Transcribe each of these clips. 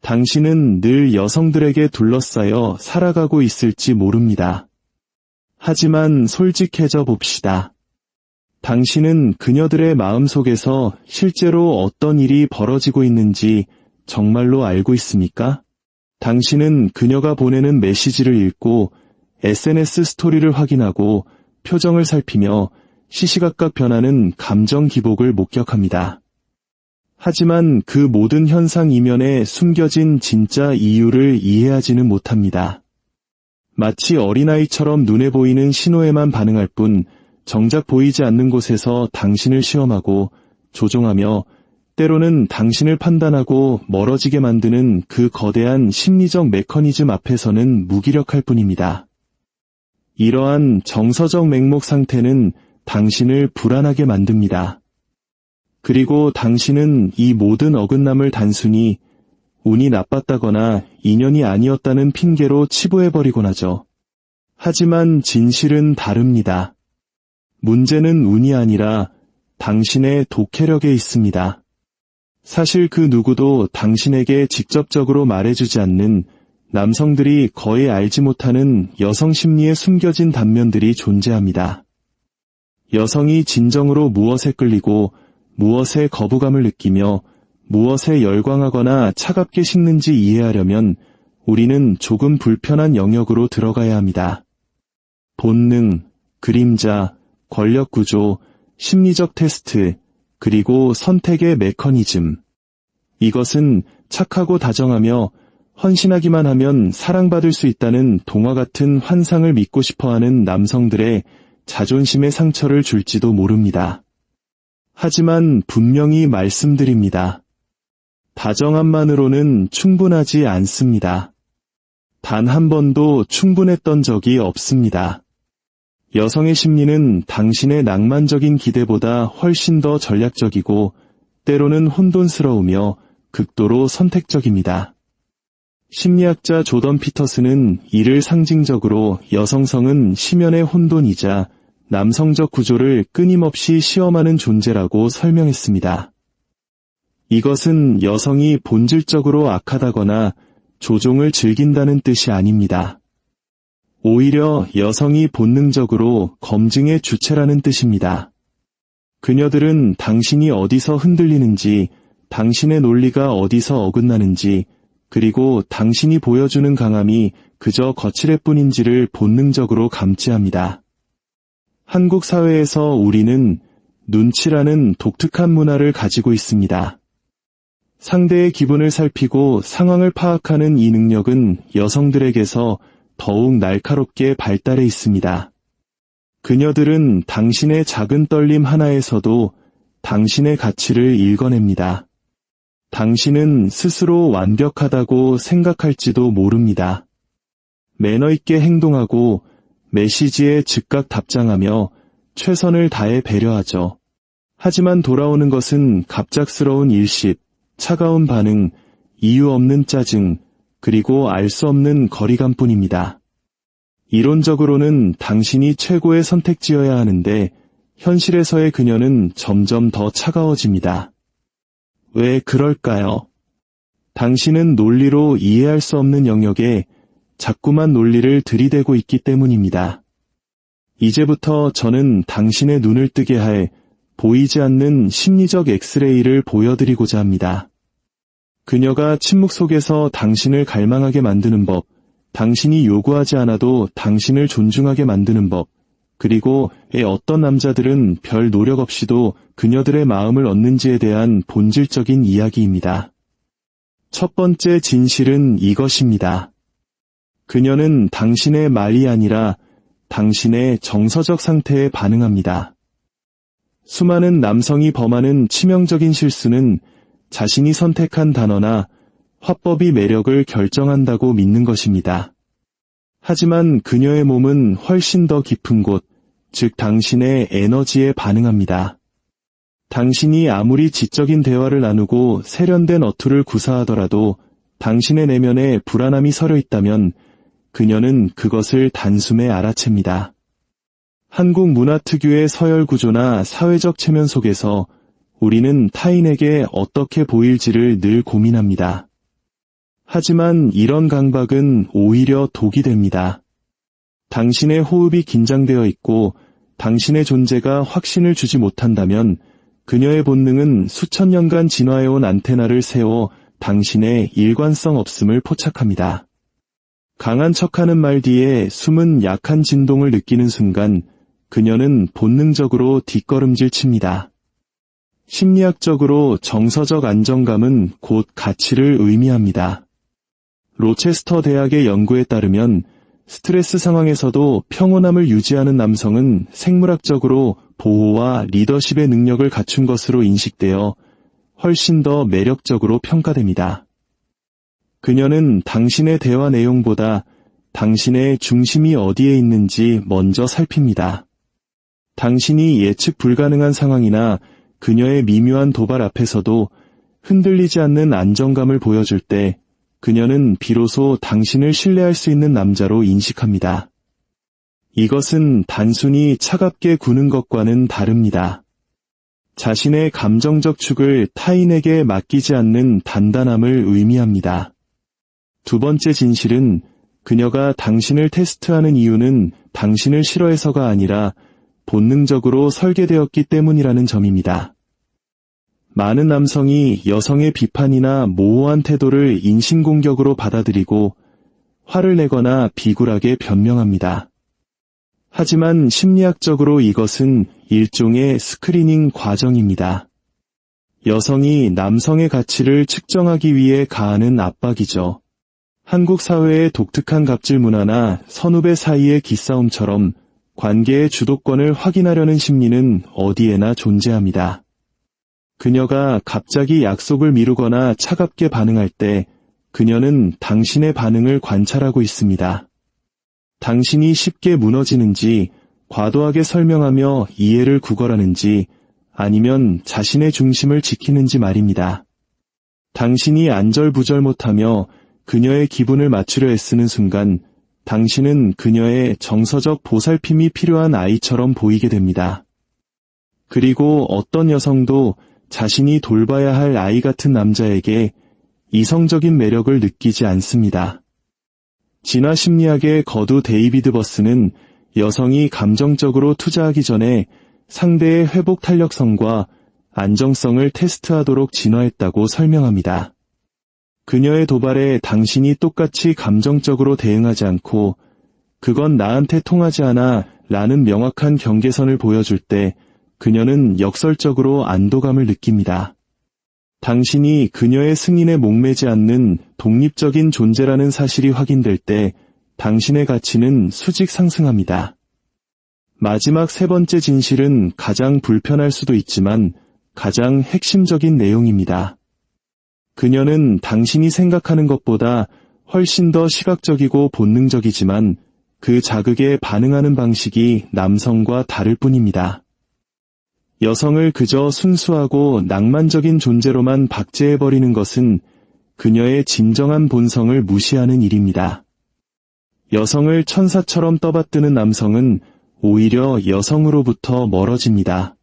당신은 늘 여성들에게 둘러싸여 살아가고 있을지 모릅니다. 하지만 솔직해져 봅시다. 당신은 그녀들의 마음속에서 실제로 어떤 일이 벌어지고 있는지 정말로 알고 있습니까? 당신은 그녀가 보내는 메시지를 읽고 SNS 스토리를 확인하고 표정을 살피며 시시각각 변하는 감정 기복을 목격합니다. 하지만 그 모든 현상 이면에 숨겨진 진짜 이유를 이해하지는 못합니다. 마치 어린아이처럼 눈에 보이는 신호에만 반응할 뿐 정작 보이지 않는 곳에서 당신을 시험하고 조종하며 때로는 당신을 판단하고 멀어지게 만드는 그 거대한 심리적 메커니즘 앞에서는 무기력할 뿐입니다. 이러한 정서적 맹목 상태는 당신을 불안하게 만듭니다. 그리고 당신은 이 모든 어긋남을 단순히 운이 나빴다거나 인연이 아니었다는 핑계로 치부해버리곤 하죠. 하지만 진실은 다릅니다. 문제는 운이 아니라 당신의 독해력에 있습니다. 사실 그 누구도 당신에게 직접적으로 말해주지 않는 남성들이 거의 알지 못하는 여성 심리의 숨겨진 단면들이 존재합니다. 여성이 진정으로 무엇에 끌리고 무엇에 거부감을 느끼며 무엇에 열광하거나 차갑게 식는지 이해하려면 우리는 조금 불편한 영역으로 들어가야 합니다. 본능, 그림자, 권력구조, 심리적 테스트, 그리고 선택의 메커니즘. 이것은 착하고 다정하며 헌신하기만 하면 사랑받을 수 있다는 동화 같은 환상을 믿고 싶어하는 남성들의 자존심의 상처를 줄지도 모릅니다. 하지만 분명히 말씀드립니다. 다정함만으로는 충분하지 않습니다. 단 한 번도 충분했던 적이 없습니다. 여성의 심리는 당신의 낭만적인 기대보다 훨씬 더 전략적이고 때로는 혼돈스러우며 극도로 선택적입니다. 심리학자 조던 피터슨은 이를 상징적으로 여성성은 심연의 혼돈이자 남성적 구조를 끊임없이 시험하는 존재라고 설명했습니다. 이것은 여성이 본질적으로 악하다거나 조종을 즐긴다는 뜻이 아닙니다. 오히려 여성이 본능적으로 검증의 주체라는 뜻입니다. 그녀들은 당신이 어디서 흔들리는지, 당신의 논리가 어디서 어긋나는지, 그리고 당신이 보여주는 강함이 그저 거칠애 뿐인지를 본능적으로 감지합니다. 한국 사회에서 우리는 눈치라는 독특한 문화를 가지고 있습니다. 상대의 기분을 살피고 상황을 파악하는 이 능력은 여성들에게서 더욱 날카롭게 발달해 있습니다. 그녀들은 당신의 작은 떨림 하나에서도 당신의 가치를 읽어냅니다. 당신은 스스로 완벽하다고 생각할지도 모릅니다. 매너 있게 행동하고 메시지에 즉각 답장하며 최선을 다해 배려하죠. 하지만 돌아오는 것은 갑작스러운 일십, 차가운 반응, 이유 없는 짜증, 그리고 알 수 없는 거리감뿐입니다. 이론적으로는 당신이 최고의 선택지여야 하는데 현실에서의 그녀는 점점 더 차가워집니다. 왜 그럴까요? 당신은 논리로 이해할 수 없는 영역에 자꾸만 논리를 들이대고 있기 때문입니다. 이제부터 저는 당신의 눈을 뜨게 할 보이지 않는 심리적 엑스레이를 보여드리고자 합니다. 그녀가 침묵 속에서 당신을 갈망하게 만드는 법, 당신이 요구하지 않아도 당신을 존중하게 만드는 법, 그리고 왜 어떤 남자들은 별 노력 없이도 그녀들의 마음을 얻는지에 대한 본질적인 이야기입니다. 첫 번째 진실은 이것입니다. 그녀는 당신의 말이 아니라 당신의 정서적 상태에 반응합니다. 수많은 남성이 범하는 치명적인 실수는 자신이 선택한 단어나 화법이 매력을 결정한다고 믿는 것입니다. 하지만 그녀의 몸은 훨씬 더 깊은 곳, 즉 당신의 에너지에 반응합니다. 당신이 아무리 지적인 대화를 나누고 세련된 어투를 구사하더라도 당신의 내면에 불안함이 서려 있다면 그녀는 그것을 단숨에 알아챕니다. 한국 문화 특유의 서열 구조나 사회적 체면 속에서 우리는 타인에게 어떻게 보일지를 늘 고민합니다. 하지만 이런 강박은 오히려 독이 됩니다. 당신의 호흡이 긴장되어 있고 당신의 존재가 확신을 주지 못한다면 그녀의 본능은 수천 년간 진화해온 안테나를 세워 당신의 일관성 없음을 포착합니다. 강한 척하는 말 뒤에 숨은 약한 진동을 느끼는 순간 그녀는 본능적으로 뒷걸음질 칩니다. 심리학적으로 정서적 안정감은 곧 가치를 의미합니다. 로체스터 대학의 연구에 따르면 스트레스 상황에서도 평온함을 유지하는 남성은 생물학적으로 보호와 리더십의 능력을 갖춘 것으로 인식되어 훨씬 더 매력적으로 평가됩니다. 그녀는 당신의 대화 내용보다 당신의 중심이 어디에 있는지 먼저 살핍니다. 당신이 예측 불가능한 상황이나 그녀의 미묘한 도발 앞에서도 흔들리지 않는 안정감을 보여줄 때 그녀는 비로소 당신을 신뢰할 수 있는 남자로 인식합니다. 이것은 단순히 차갑게 구는 것과는 다릅니다. 자신의 감정적 축을 타인에게 맡기지 않는 단단함을 의미합니다. 두 번째 진실은 그녀가 당신을 테스트하는 이유는 당신을 싫어해서가 아니라 본능적으로 설계되었기 때문이라는 점입니다. 많은 남성이 여성의 비판이나 모호한 태도를 인신공격으로 받아들이고 화를 내거나 비굴하게 변명합니다. 하지만 심리학적으로 이것은 일종의 스크리닝 과정입니다. 여성이 남성의 가치를 측정하기 위해 가하는 압박이죠. 한국 사회의 독특한 갑질 문화나 선후배 사이의 기싸움처럼 관계의 주도권을 확인하려는 심리는 어디에나 존재합니다. 그녀가 갑자기 약속을 미루거나 차갑게 반응할 때 그녀는 당신의 반응을 관찰하고 있습니다. 당신이 쉽게 무너지는지, 과도하게 설명하며 이해를 구걸하는지, 아니면 자신의 중심을 지키는지 말입니다. 당신이 안절부절 못하며 그녀의 기분을 맞추려 애쓰는 순간 당신은 그녀의 정서적 보살핌이 필요한 아이처럼 보이게 됩니다. 그리고 어떤 여성도 자신이 돌봐야 할 아이 같은 남자에게 이성적인 매력을 느끼지 않습니다. 진화 심리학의 거두 데이비드 버스는 여성이 감정적으로 투자하기 전에 상대의 회복 탄력성과 안정성을 테스트하도록 진화했다고 설명합니다. 그녀의 도발에 당신이 똑같이 감정적으로 대응하지 않고 그건 나한테 통하지 않아 라는 명확한 경계선을 보여줄 때 그녀는 역설적으로 안도감을 느낍니다. 당신이 그녀의 승인에 목매지 않는 독립적인 존재라는 사실이 확인될 때 당신의 가치는 수직 상승합니다. 마지막 세 번째 진실은 가장 불편할 수도 있지만 가장 핵심적인 내용입니다. 그녀는 당신이 생각하는 것보다 훨씬 더 시각적이고 본능적이지만 그 자극에 반응하는 방식이 남성과 다를 뿐입니다. 여성을 그저 순수하고 낭만적인 존재로만 박제해버리는 것은 그녀의 진정한 본성을 무시하는 일입니다. 여성을 천사처럼 떠받드는 남성은 오히려 여성으로부터 멀어집니다.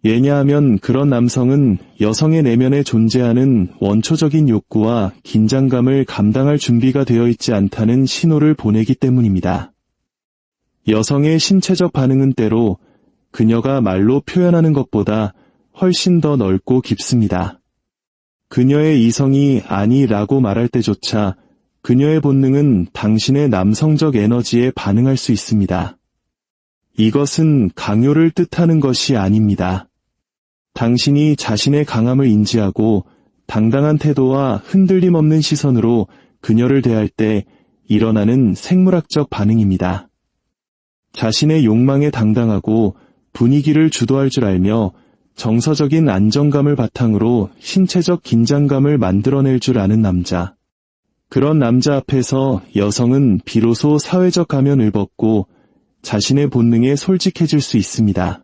왜냐하면 그런 남성은 여성의 내면에 존재하는 원초적인 욕구와 긴장감을 감당할 준비가 되어 있지 않다는 신호를 보내기 때문입니다. 여성의 신체적 반응은 때로 그녀가 말로 표현하는 것보다 훨씬 더 넓고 깊습니다. 그녀의 이성이 아니라고 말할 때조차 그녀의 본능은 당신의 남성적 에너지에 반응할 수 있습니다. 이것은 강요를 뜻하는 것이 아닙니다. 당신이 자신의 강함을 인지하고 당당한 태도와 흔들림 없는 시선으로 그녀를 대할 때 일어나는 생물학적 반응입니다. 자신의 욕망에 당당하고 분위기를 주도할 줄 알며 정서적인 안정감을 바탕으로 신체적 긴장감을 만들어낼 줄 아는 남자. 그런 남자 앞에서 여성은 비로소 사회적 가면을 벗고 자신의 본능에 솔직해질 수 있습니다.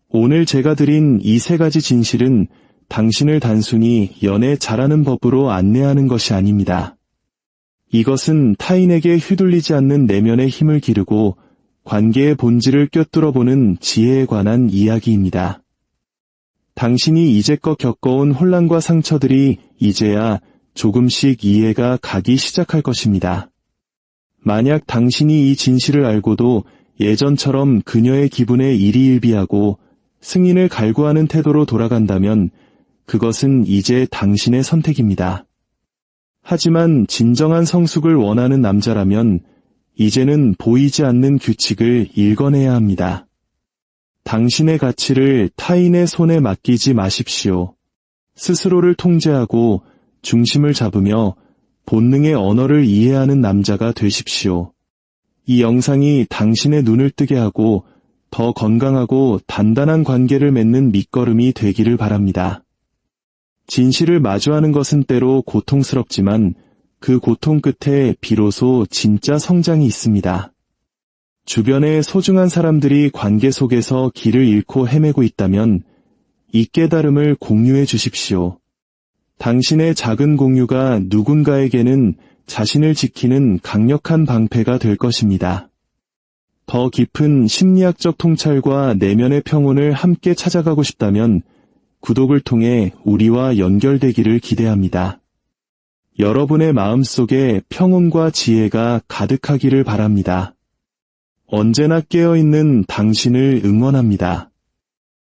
오늘 제가 드린 이 세 가지 진실은 당신을 단순히 연애 잘하는 법으로 안내하는 것이 아닙니다. 이것은 타인에게 휘둘리지 않는 내면의 힘을 기르고 관계의 본질을 꿰뚫어보는 지혜에 관한 이야기입니다. 당신이 이제껏 겪어온 혼란과 상처들이 이제야 조금씩 이해가 가기 시작할 것입니다. 만약 당신이 이 진실을 알고도 예전처럼 그녀의 기분에 일희일비하고 승인을 갈구하는 태도로 돌아간다면 그것은 이제 당신의 선택입니다. 하지만 진정한 성숙을 원하는 남자라면 이제는 보이지 않는 규칙을 읽어내야 합니다. 당신의 가치를 타인의 손에 맡기지 마십시오. 스스로를 통제하고 중심을 잡으며 본능의 언어를 이해하는 남자가 되십시오. 이 영상이 당신의 눈을 뜨게 하고 더 건강하고 단단한 관계를 맺는 밑거름이 되기를 바랍니다. 진실을 마주하는 것은 때로 고통스럽지만 그 고통 끝에 비로소 진짜 성장이 있습니다. 주변의 소중한 사람들이 관계 속에서 길을 잃고 헤매고 있다면 이 깨달음을 공유해 주십시오. 당신의 작은 공유가 누군가에게는 자신을 지키는 강력한 방패가 될 것입니다. 더 깊은 심리학적 통찰과 내면의 평온을 함께 찾아가고 싶다면 구독을 통해 우리와 연결되기를 기대합니다. 여러분의 마음속에 평온과 지혜가 가득하기를 바랍니다. 언제나 깨어있는 당신을 응원합니다.